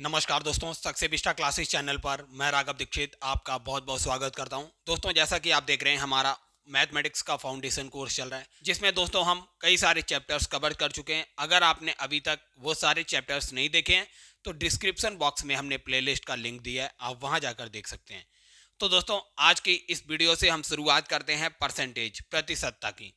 नमस्कार दोस्तों, सक्सेबिस्टा classes channel पर मैं राघव दीक्षित आपका बहुत बहुत स्वागत करता हूं। दोस्तों, जैसा कि आप देख रहे हैं, हमारा मैथमेटिक्स का फाउंडेशन कोर्स चल रहा है, जिसमें दोस्तों हम कई सारे चैप्टर्स कवर कर चुके हैं। अगर आपने अभी तक वो सारे चैप्टर्स नहीं देखे हैं तो डिस्क्रिप्शन बॉक्स में हमने प्लेलिस्ट का लिंक दिया है, आप वहां जाकर देख सकते हैं। तो दोस्तों, आज की इस वीडियो से हम शुरुआत करते हैं परसेंटेज, प्रतिशतता की।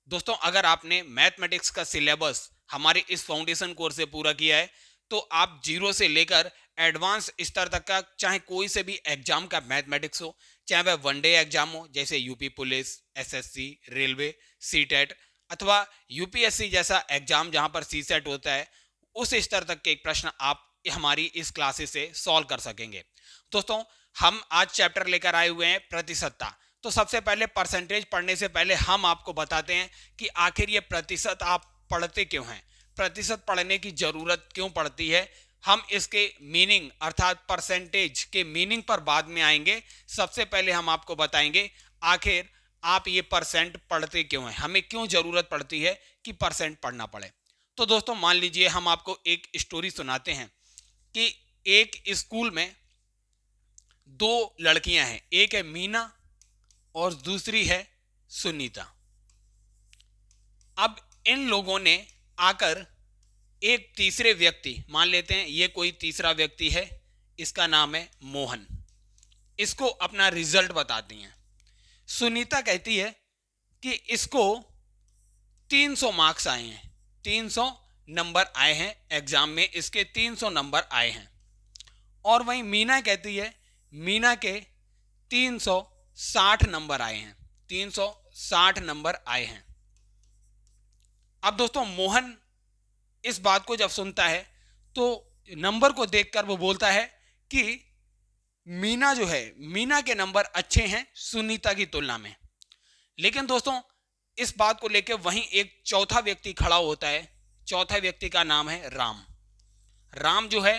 दोस्तों, अगर आपने मैथमेटिक्स का सिलेबस हमारे इस फाउंडेशन कोर्स से पूरा किया है तो आप जीरो से लेकर एडवांस स्तर तक का चाहे कोई से भी एग्जाम का मैथमेटिक्स हो, चाहे वह वनडे एग्जाम हो जैसे UP police, SSC, railway, CTET अथवा यूपीएससी जैसा एग्जाम जहां पर सीसेट होता है, उस स्तर तक के एक प्रश्न आप हमारी इस क्लासेस से सॉल्व कर सकेंगे। दोस्तों, हम आज चैप्टर लेकर आए हुए हैं प्रतिशतता। तो सबसे पहले परसेंटेज पढ़ने से पहले हम आपको बताते हैं कि आखिर ये प्रतिशत आप पढ़ते क्यों हैं, प्रतिशत पढ़ने की जरूरत क्यों पड़ती है। हम इसके मीनिंग अर्थात परसेंटेज के मीनिंग पर बाद में आएंगे। सबसे पहले हम आपको बताएंगे आखिर आप ये परसेंट पढ़ते क्यों हैं, हमें क्यों जरूरत पड़ती है कि परसेंट पढ़ना पड़े। तो दोस्तों, मान लीजिए हम आपको एक स्टोरी सुनाते हैं कि एक स्कूल में दो लड़कियां हैं, एक है मीना और दूसरी है सुनीता। अब इन लोगों ने आकर एक तीसरे व्यक्ति, मान लेते हैं ये कोई तीसरा व्यक्ति है, इसका नाम है मोहन, इसको अपना रिजल्ट बताती हैं। सुनीता कहती है कि इसको 300 मार्क्स आए हैं, 300 नंबर आए हैं एग्जाम में, इसके 300 नंबर आए हैं। और वहीं मीना कहती है मीना के 360 नंबर आए हैं, 360 नंबर आए हैं। अब दोस्तों, मोहन इस बात को जब सुनता है तो नंबर को देखकर वो बोलता है कि मीना जो है, मीना के नंबर अच्छे हैं सुनीता की तुलना में। लेकिन दोस्तों, इस बात को लेकर वहीं एक चौथा व्यक्ति खड़ा होता है। चौथा व्यक्ति का नाम है राम। राम जो है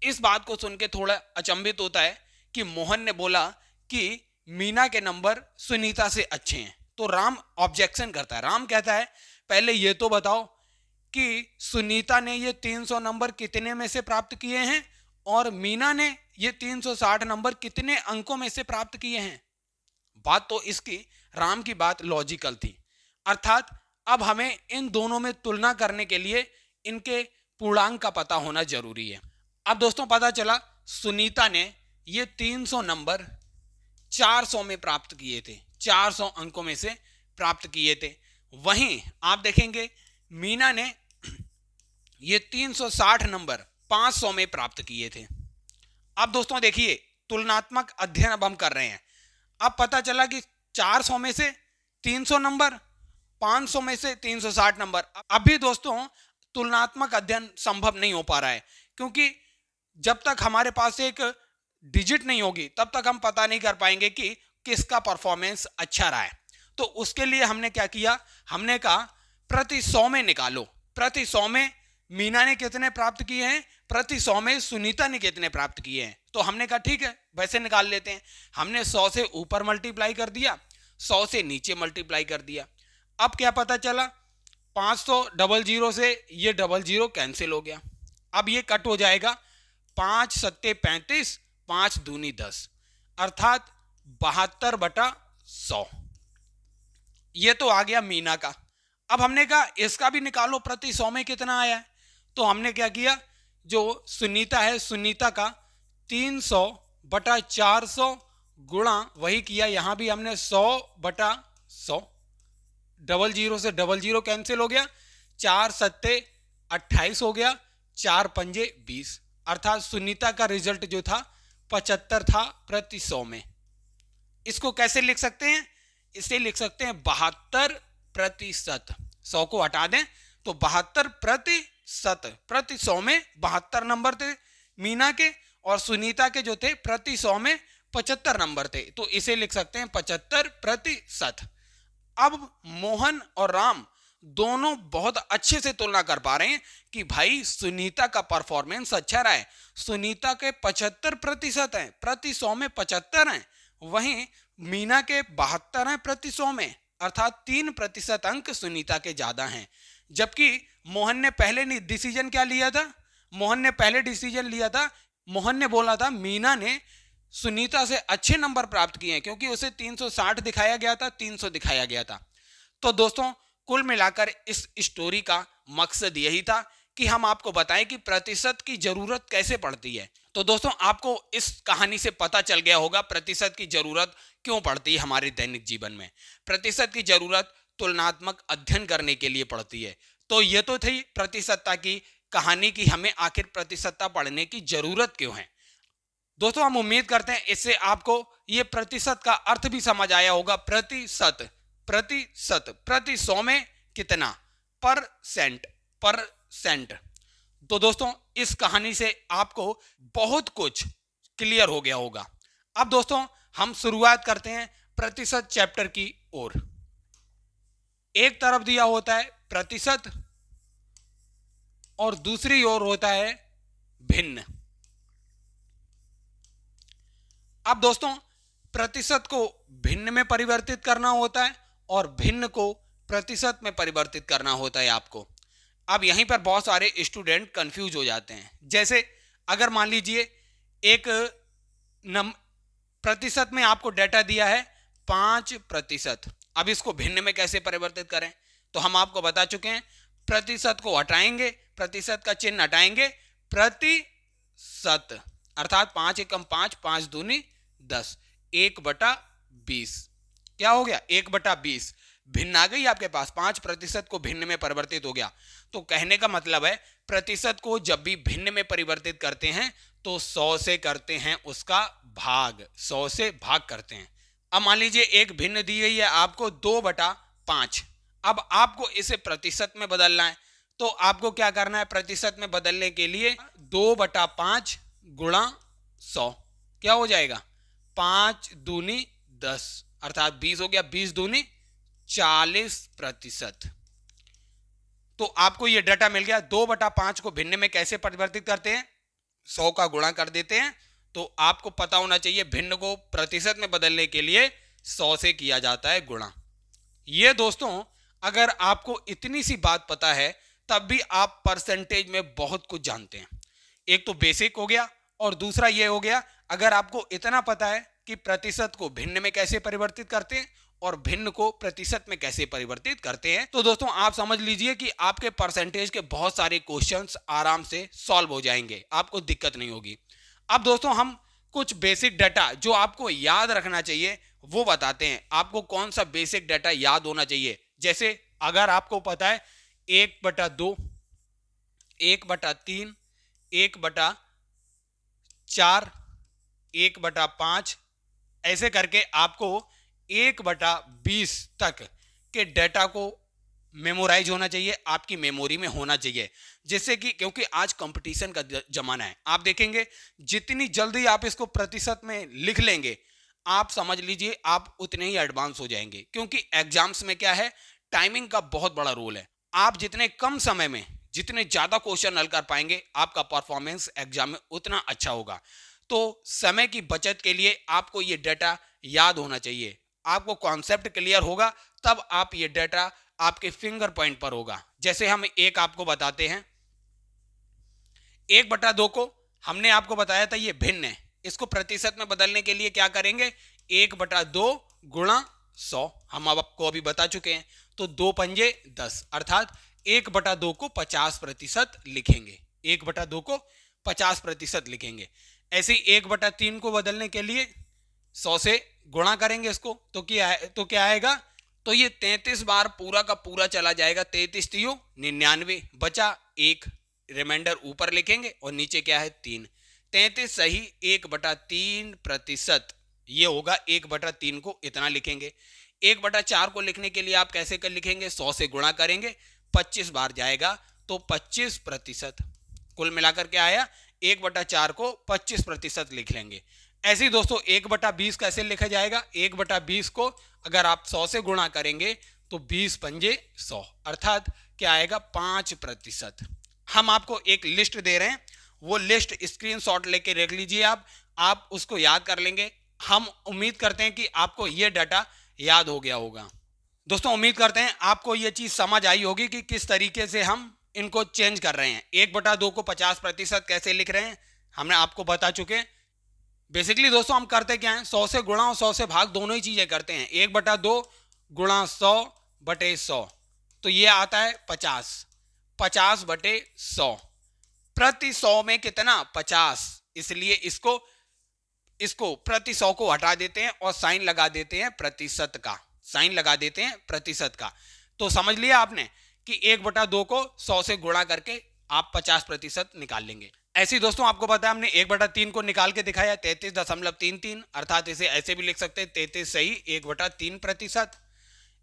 इस बात को सुन के थोड़ा अचंभित होता है कि मोहन ने बोला कि मीना के नंबर सुनीता से अच्छे हैं। तो राम ऑब्जेक्शन करता है। राम कहता है पहले ये तो बताओ कि सुनीता ने ये 300 नंबर कितने में से प्राप्त किए हैं और मीना ने ये 360 नंबर कितने अंकों में से प्राप्त किए हैं। बात तो इसकी, राम की बात लॉजिकल थी, अर्थात अब हमें इन दोनों में तुलना करने के लिए इनके पूर्णांक का पता होना जरूरी है। अब दोस्तों, पता चला सुनीता ने ये 300 नंबर 400 में प्राप्त किए थे, 400 अंकों में से प्राप्त किए थे। वहीं आप देखेंगे मीना ने ये 360 नंबर 500 में प्राप्त किए थे। अब दोस्तों देखिए, तुलनात्मक अध्ययन अब हम कर रहे हैं। अब पता चला कि 400 में से 300 नंबर, 500 में से 360 नंबर। अभी दोस्तों तुलनात्मक अध्ययन संभव नहीं हो पा रहा है, क्योंकि जब तक हमारे पास एक डिजिट नहीं होगी तब तक हम पता नहीं कर पाएंगे कि किसका परफॉर्मेंस अच्छा रहा है। तो उसके लिए हमने क्या किया, हमने कहा प्रति 100 में निकालो, प्रति 100 में मीना ने कितने प्राप्त किए हैं, प्रति 100 में सुनीता ने कितने प्राप्त किए हैं। तो हमने कहा ठीक है, वैसे निकाल लेते हैं। हमने 100 से ऊपर मल्टीप्लाई कर दिया, 100 से नीचे मल्टीप्लाई कर दिया। अब क्या पता चला, 500 डबल जीरो से ये डबल जीरो कैंसिल हो गया। अब ये कट हो जाएगा, 5 सत्ते 35, 5 दूनी 10, अर्थात 72/100। ये तो आ गया मीना का। अब हमने कहा इसका भी निकालो, प्रति 100 में कितना आया है। तो हमने क्या किया, जो सुनीता है, सुनीता का 300/400 गुणा वही किया, यहां भी हमने 100/100, डबल जीरो से डबल जीरो कैंसिल हो गया, 4 सत्ते 28 हो गया, 4 पंजे 20, अर्थात सुनीता का रिजल्ट जो था 75 था प्रति 100 में। इसको कैसे लिख सकते हैं, इसे लिख सकते हैं 72%। 100 को हटा दें तो 72%, प्रति 100 में 72 नंबर थे मीना के, और सुनीता के जो थे प्रति 100 में 75 नंबर थे। तो इसे लिख सकते हैं 75%। अब मोहन और राम दोनों बहुत अच्छे से तुलना कर पा रहे हैं कि भाई सुनीता का परफॉर्मेंस अच्छा रहा है, सुनीता के 75% हैं, प्रति 100 में 75 हैं, वहीं मीना के 72 हैं प्रति 100 में, अर्थात 3% अंक सुनीता के ज्यादा हैं। जबकि मोहन ने पहले डिसीजन क्या लिया था, मोहन ने पहले डिसीजन लिया था, मोहन ने बोला था मीना ने सुनीता से अच्छे नंबर प्राप्त किए हैं, क्योंकि उसे 360 दिखाया गया था, 300 दिखाया गया था। तो दोस्तों कुल मिलाकर इस स्टोरी का मकसद यही था कि हम आपको बताएं कि प्रतिशत की जरूरत कैसे पड़ती है। तो दोस्तों आपको इस कहानी से पता चल गया होगा प्रतिशत की जरूरत क्यों पड़ती है हमारे दैनिक जीवन में। प्रतिशत की जरूरत तुलनात्मक अध्ययन करने के लिए पड़ती है। तो ये तो थी प्रतिशतता की कहानी की हमें आखिर प्रतिशतता पढ़ने की जरूरत क्यों है। दोस्तों हम उम्मीद करते हैं इससे आपको ये प्रतिशत का अर्थ भी समझ आया होगा। प्रतिशत, प्रतिशत, प्रति 100 में कितना, परसेंट, परसेंट। तो दोस्तों इस कहानी से आपको बहुत कुछ क्लियर हो गया होगा। अब दोस्तों हम शुरुआत करते हैं प्रतिशत चैप्टर की ओर। एक तरफ दिया होता है प्रतिशत और दूसरी ओर होता है भिन्न। अब दोस्तों प्रतिशत को भिन्न में परिवर्तित करना होता है और भिन्न को प्रतिशत में परिवर्तित करना होता है आपको। अब यहीं पर बहुत सारे स्टूडेंट कंफ्यूज हो जाते हैं। जैसे अगर मान लीजिए एक प्रतिशत में आपको डेटा दिया है 5%, अब इसको भिन्न में कैसे परिवर्तित करें, तो हम आपको बता चुके हैं प्रतिशत को हटाएंगे, प्रतिशत का चिन्ह हटाएंगे, प्रतिशत अर्थात 5 एकम 5, 5 दूनी 10, 1/20 क्या हो गया 1/20। भिन्न आ गई आपके पास, 5% को भिन्न में परिवर्तित हो गया। तो कहने का मतलब है प्रतिशत को जब भी भिन्न में परिवर्तित करते हैं तो 100 से करते हैं उसका भाग, 100 से भाग करते हैं। अब मान लीजिए एक भिन्न दी गई है आपको 2/5। अब आपको इसे प्रतिशत में बदलना है, तो आपको क्या करना है, प्रतिशत में बदलने के लिए 2/5 गुणा 100 क्या हो जाएगा 5 दूनी 10 अर्थात 20 हो गया, 20 दूनी 40%। तो आपको यह डाटा मिल गया। 2/5 को भिन्न में कैसे परिवर्तित करते हैं, 100 का गुणा कर देते हैं। तो आपको पता होना चाहिए भिन्न को प्रतिशत में बदलने के लिए 100 से किया जाता है गुणा। ये दोस्तों अगर आपको इतनी सी बात पता है तब भी आप परसेंटेज में बहुत कुछ जानते हैं। एक तो बेसिक हो गया और दूसरा ये हो गया अगर आपको इतना पता है कि प्रतिशत को भिन्न में कैसे परिवर्तित करते हैं और भिन्न को प्रतिशत में कैसे परिवर्तित करते हैं, तो दोस्तों आप समझ लीजिए कि आपके परसेंटेज के बहुत सारे क्वेश्चंस आराम से सॉल्व हो जाएंगे, आपको दिक्कत नहीं होगी। अब दोस्तों हम कुछ बेसिक डाटा जो आपको याद रखना चाहिए वो बताते हैं। आपको कौन सा बेसिक डाटा याद होना चाहिए, जैसे अगर आपको पता है 1/2, 1/3, 1/4, 1/5 ऐसे करके आपको 1/20 तक के डाटा को मेमोराइज होना चाहिए, आपकी मेमोरी में होना चाहिए, जिससे कि क्योंकि आज कंपटीशन का जमाना है, आप देखेंगे जितनी जल्दी आप इसको प्रतिशत में लिख लेंगे आप समझ लीजिए आप उतने ही एडवांस हो जाएंगे। क्योंकि एग्जाम्स में क्या है, टाइमिंग का बहुत बड़ा रोल है। आप जितने कम समय में जितने ज्यादा क्वेश्चन हल कर पाएंगे आपका परफॉर्मेंस एग्जाम में उतना अच्छा होगा। तो समय की बचत के लिए आपको ये डाटा याद होना चाहिए। आपको कॉन्सेप्ट क्लियर होगा तब आप ये डाटा आपके फिंगर पॉइंट पर होगा। जैसे हम एक आपको बताते हैं, 1/2 को हमने आपको बताया था ये भिन्न है, इसको प्रतिशत में बदलने के लिए क्या करेंगे 1/2 गुणा 100 हम आपको अभी बता चुके हैं। तो 2 पंजे 10 अर्थात 1/2 को 50% लिखेंगे, 1/2 को 50% लिखेंगे। ऐसे ही 1/3 को बदलने के लिए 100 से गुणा करेंगे इसको, तो क्या आएगा, तो ये 33 बार पूरा का पूरा चला जाएगा, 33 तियो 99 बचा 1 रिमाइंडर ऊपर लिखेंगे और नीचे क्या है 3, 33 सही 1/3% ये होगा। 1/3 को इतना लिखेंगे। 1/4 को लिखने के लिए आप कैसे कर लिखेंगे, 100 से गुणा करेंगे, 25 बार जाएगा तो 25%। कुल मिलाकर क्या आया 1/4 को 25% लिख लेंगे। ऐसे ही दोस्तों 1/20 कैसे लिखा जाएगा, 1/20 को अगर आप 100 से गुणा करेंगे तो 20 पंजे 100 अर्थात क्या आएगा 5%। हम आपको एक लिस्ट दे रहे हैं, वो लिस्ट स्क्रीनशॉट लेके रख लीजिए, आप उसको याद कर लेंगे। हम उम्मीद करते हैं कि आपको ये डाटा याद हो गया होगा। दोस्तों उम्मीद करते हैं आपको ये चीज समझ आई होगी कि किस तरीके से हम इनको चेंज कर रहे हैं। 1/2 को 50% कैसे लिख रहे हैं हमने आपको बता चुके हैं। बेसिकली दोस्तों हम करते क्या है, 100 से गुणा और 100 से भाग दोनों ही चीजें करते हैं। 1/2 गुणा 100/100 तो ये आता है 50। 50/100 प्रति 100 में कितना 50, इसलिए इसको प्रति 100 को हटा देते हैं और साइन लगा देते हैं प्रतिशत का, साइन लगा देते हैं प्रतिशत का। तो समझ लिया आपने कि 1/2 को 100 से गुणा करके आप 50% निकाल लेंगे। ऐसे ही दोस्तों आपको पता है हमने 1/3 को निकाल के दिखाया 33.33, अर्थात इसे ऐसे भी लिख सकते हैं 33 सही 1/3%।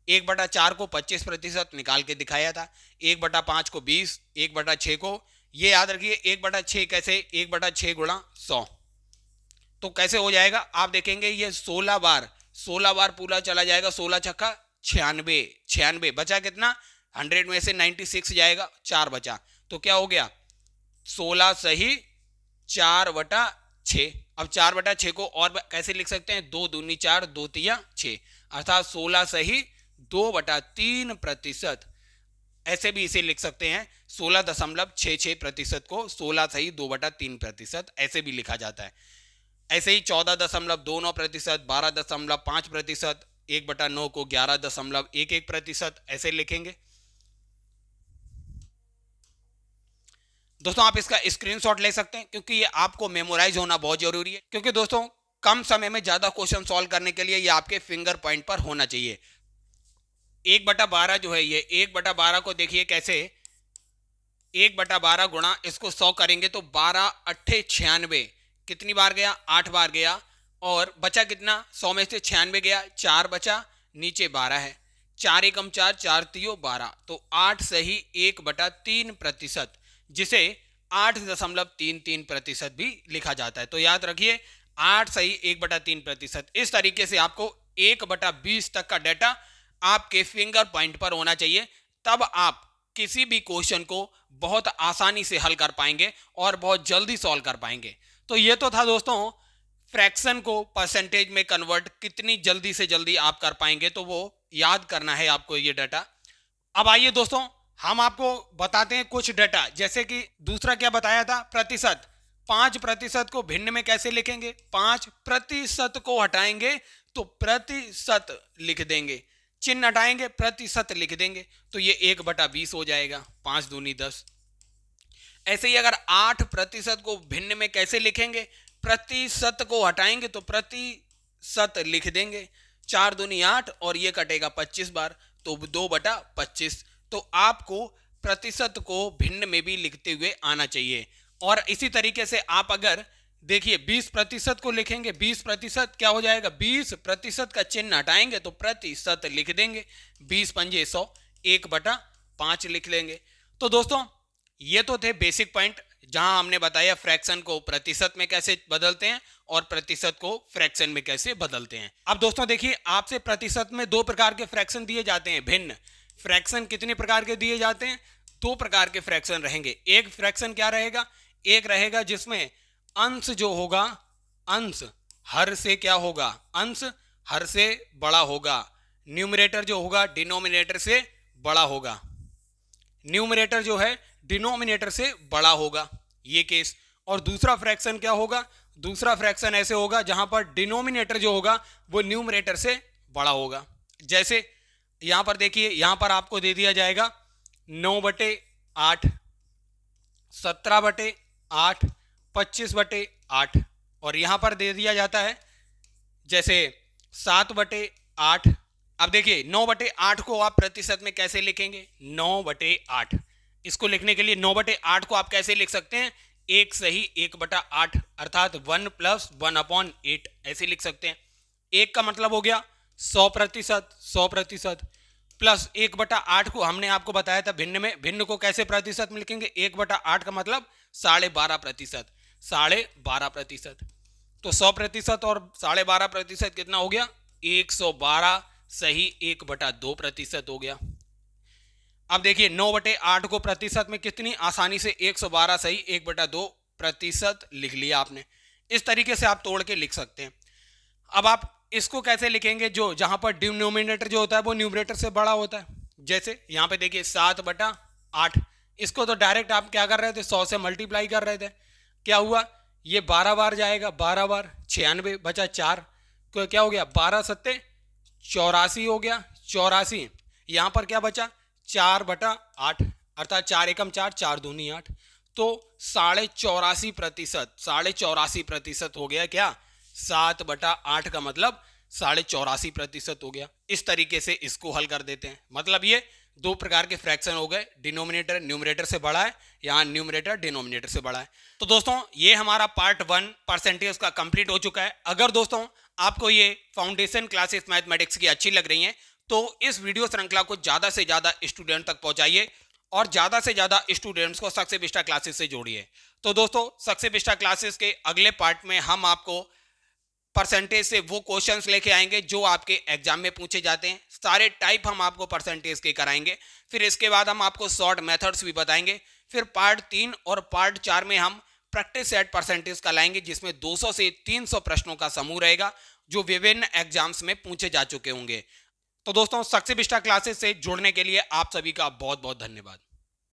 1/4 को 25% निकाल के दिखाया था। 1/5 को 20, 1/6 को ये याद रखिए 1/6 कैसे 1/6 गुणा 100 तो कैसे हो जाएगा आप देखेंगे ये 16 बार पूरा चला जाएगा। 16 छक्का 96 बचा कितना 100 में से 96 जाएगा 4 बचा तो क्या हो गया 16 सही 4/6। अब 4/6 को और कैसे लिख सकते हैं 2 दूनी 4 2 तिया 6 अर्थात 16 सही 2/3%। ऐसे भी इसे लिख सकते हैं 16.66% को 16 सही 2/3% ऐसे भी लिखा जाता है। ऐसे ही 14.29%, 12.5%, 1/9 को 11.11% ऐसे लिखेंगे। दोस्तों आप इसका स्क्रीनशॉट ले सकते हैं क्योंकि ये आपको मेमोराइज होना बहुत जरूरी है, क्योंकि दोस्तों कम समय में ज्यादा क्वेश्चन सॉल्व करने के लिए ये आपके फिंगर पॉइंट पर होना चाहिए। 1/12 जो है ये 1/12 को देखिए कैसे 1/12 गुणा इसको 100 करेंगे तो 12 8 96 कितनी बार गया 8 बार गया और बचा कितना 100 में से 96 गया 4 बचा नीचे 12 है 4 एकम 4 4 तियो 12 तो 8 सही 1/3% जिसे 8.33% भी लिखा जाता है। तो याद रखिए 8 सही 1/3%। इस तरीके से आपको 1/20 तक का डाटा आपके फिंगर पॉइंट पर होना चाहिए, तब आप किसी भी क्वेश्चन को बहुत आसानी से हल कर पाएंगे और बहुत जल्दी सॉल्व कर पाएंगे। तो ये तो था दोस्तों फ्रैक्शन को परसेंटेज में कन्वर्ट कितनी जल्दी से जल्दी आप कर पाएंगे, तो वो याद करना है आपको ये डाटा। अब आइए दोस्तों हम आपको बताते हैं कुछ डाटा, जैसे कि दूसरा क्या बताया था प्रतिशत। 5% को भिन्न में कैसे लिखेंगे 5% को हटाएंगे तो प्रतिशत लिख देंगे, चिन्ह हटाएंगे प्रतिशत लिख देंगे तो ये 1/20 हो जाएगा 5 दूनी 10। ऐसे ही अगर 8% को भिन्न में कैसे लिखेंगे प्रतिशत को हटाएंगे तो प्रतिशत लिख देंगे 4 दूनी 8 और ये कटेगा 25 बार तो 2/25। तो आपको प्रतिशत को भिन्न में भी लिखते हुए आना चाहिए। और इसी तरीके से आप अगर देखिए 20% को लिखेंगे 20% क्या हो जाएगा 20% का चिन्ह हटाएंगे तो प्रतिशत लिख देंगे 20 पंजे 100 1/5 लिख लेंगे। तो दोस्तों ये तो थे बेसिक पॉइंट जहां हमने बताया फ्रैक्शन को प्रतिशत में कैसे बदलते हैं और प्रतिशत को फ्रैक्शन में कैसे बदलते हैं। अब दोस्तों देखिए आपसे प्रतिशत में 2 प्रकार के फ्रैक्शन दिए जाते हैं। भिन्न फ्रैक्शन कितने प्रकार के दिए जाते हैं 2 प्रकार के फ्रैक्शन रहेंगे। एक फ्रैक्शन क्या रहेगा, एक रहेगा जिसमें अंश जो होगा अंश हर से क्या होगा अंश हर से बड़ा होगा, न्यूमरेटर जो होगा डिनोमिनेटर से बड़ा होगा, न्यूमरेटर जो है डिनोमिनेटर से बड़ा होगा ये केस। और दूसरा फ्रैक्शन क्या होगा, दूसरा फ्रैक्शन ऐसे होगा जहां पर डिनोमिनेटर जो होगा वो न्यूमरेटर से बड़ा होगा। जैसे यहां पर देखिए यहां पर आपको दे दिया जाएगा 9/8, 17/8, 25/8 और यहां पर दे दिया जाता है जैसे 7/8। अब देखिए 9/8 को आप प्रतिशत में कैसे लिखेंगे 9/8। इसको लिखने के लिए 9/8 को आप कैसे लिख सकते हैं 1 सही 1/8 अर्थात 1 + 1/8 ऐसे लिख सकते हैं। 1 का मतलब हो गया 100% प्लस 1/8 को हमने आपको बताया था भिन्न में, भिन्न को कैसे प्रतिशत में लिखेंगे 1/8 का मतलब 12.5%, 12.5%। तो 100% और 12.5% कितना हो गया 112 सही 1/2% हो गया। अब देखिए 9/8 को प्रतिशत में कितनी आसानी से 112 सही 1/2% लिख लिया आपने। इस तरीके से आप तोड़ के लिख सकते हैं। अब आप इसको कैसे लिखेंगे जो जहां पर डिनोमिनेटर जो होता है वो न्यूमरेटर से बड़ा होता है। जैसे यहां पे देखिए 7/8 इसको तो डायरेक्ट आप क्या कर रहे थे, 100 से मल्टीप्लाई कर रहे थे। क्या हुआ, ये 12 बार जाएगा, 12 बार 96 बचा 4, तो क्या हो गया 12 सत्ते 84 हो गया, 84। यहाँ पर क्या बचा 4/8, अर्थात 4 एकम 4, 4 दूनी 8, तो 84.5%, 84.5% हो गया क्या, 7/8 का मतलब 84.5% हो गया। इस तरीके से इसको हल कर देते हैं। मतलब ये दो प्रकार के फ्रैक्शन हो गए, डिनोमिनेटर न्यूमरेटर से बड़ा है, यहाँ न्यूमरेटर डिनोमिनेटर से बड़ा है। तो दोस्तों ये हमारा पार्ट 1 परसेंटेज का कंप्लीट हो चुका है। अगर दोस्तों आपको ये फाउंडेशन क्लासेस मैथमेटिक्स की अच्छी लग रही हैं तो इस वीडियो श्रृंखला को ज़्यादा से ज़्यादा स्टूडेंट तक पहुंचाइए और ज़्यादा से ज़्यादा स्टूडेंट्स को सक्सेस विस्टा क्लासेस से जोड़िए। तो दोस्तों सक्सेस विस्टा क्लासेस के अगले पार्ट में हम आपको परसेंटेज से वो क्वेश्चंस लेके आएंगे जो आपके एग्जाम में पूछे जाते हैं। सारे टाइप हम आपको परसेंटेज के कराएंगे। फिर इसके बाद हम आपको शॉर्ट मेथड्स भी बताएंगे। फिर पार्ट 3 और पार्ट 4 में हम प्रैक्टिस सेट परसेंटेज का लाएंगे, जिसमें 200 से 300 प्रश्नों का समूह रहेगा जो विभिन्न एग्जाम्स में पूछे जा चुके होंगे। तो दोस्तों सक्सेस विस्टा क्लासेस से जुड़ने के लिए आप सभी का बहुत बहुत धन्यवाद।